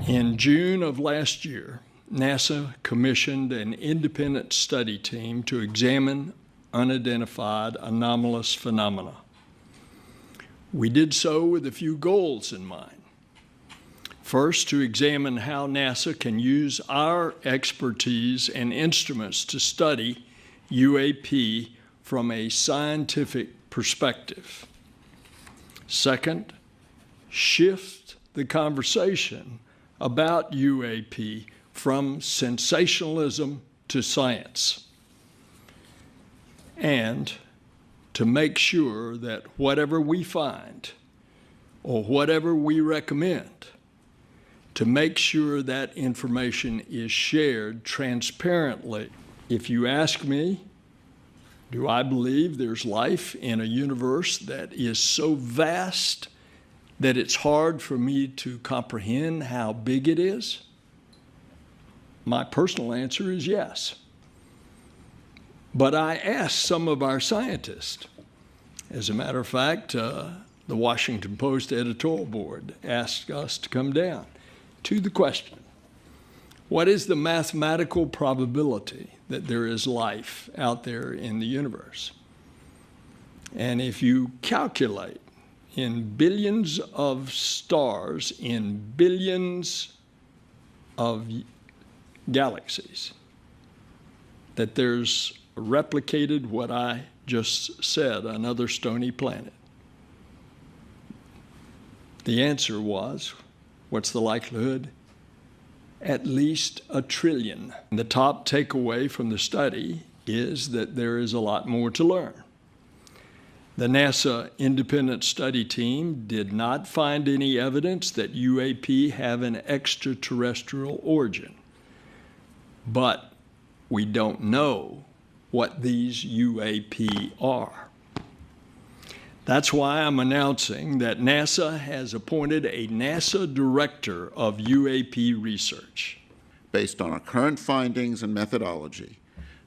In June of last year, NASA commissioned an independent study team to examine unidentified anomalous phenomena. We did so with a few goals in mind. First, to examine how NASA can use our expertise and instruments to study UAP from a scientific perspective. Second, shift the conversation about UAP from sensationalism to science, and to make sure that whatever we find or whatever we recommend, to make sure that information is shared transparently. If you ask me, do I believe there's life in a universe that is so vast that it's hard for me to comprehend how big it is? My personal answer is yes. But I asked some of our scientists. As a matter of fact, the Washington Post editorial board asked us to come down to the question, what is the mathematical probability that there is life out there in the universe? And if you calculate in billions of stars, in billions of galaxies, that there's replicated what I just said, another stony planet. The answer was, what's the likelihood? At least 1 trillion. The top takeaway from the study is that there is a lot more to learn. The NASA independent study team did not find any evidence that UAP have an extraterrestrial origin. But we don't know what these UAP are. That's why I'm announcing that NASA has appointed a NASA Director of UAP Research. Based on our current findings and methodology,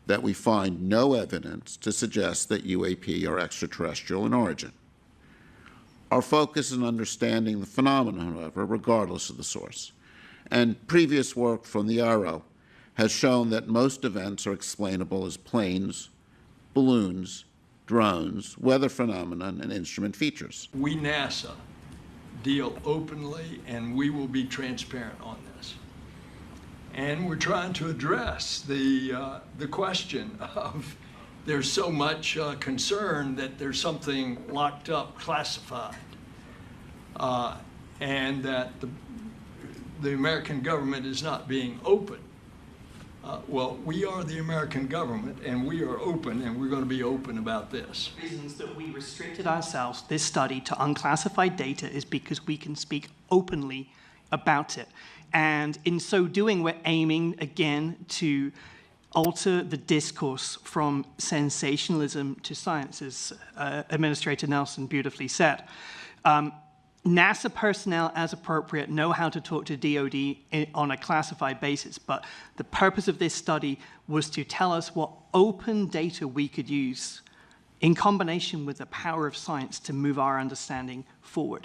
that we find no evidence to suggest that UAP are extraterrestrial in origin. Our focus is on understanding the phenomenon, however, regardless of the source. And previous work from the ARROW has shown that most events are explainable as planes, balloons, drones, weather phenomena, and instrument features. We, NASA, deal openly, and we will be transparent on this. And we're trying to address the question of there's so much concern that there's something locked up, classified, and that the American government is not being open. Well, we are the American government, and we are open, and we're going to be open about this. Reasons that we restricted ourselves, this study, to unclassified data is because we can speak openly about it. And in so doing, we're aiming, again, to alter the discourse from sensationalism to science, as Administrator Nelson beautifully said. NASA personnel, as appropriate, know how to talk to DoD on a classified basis, but the purpose of this study was to tell us what open data we could use in combination with the power of science to move our understanding forward.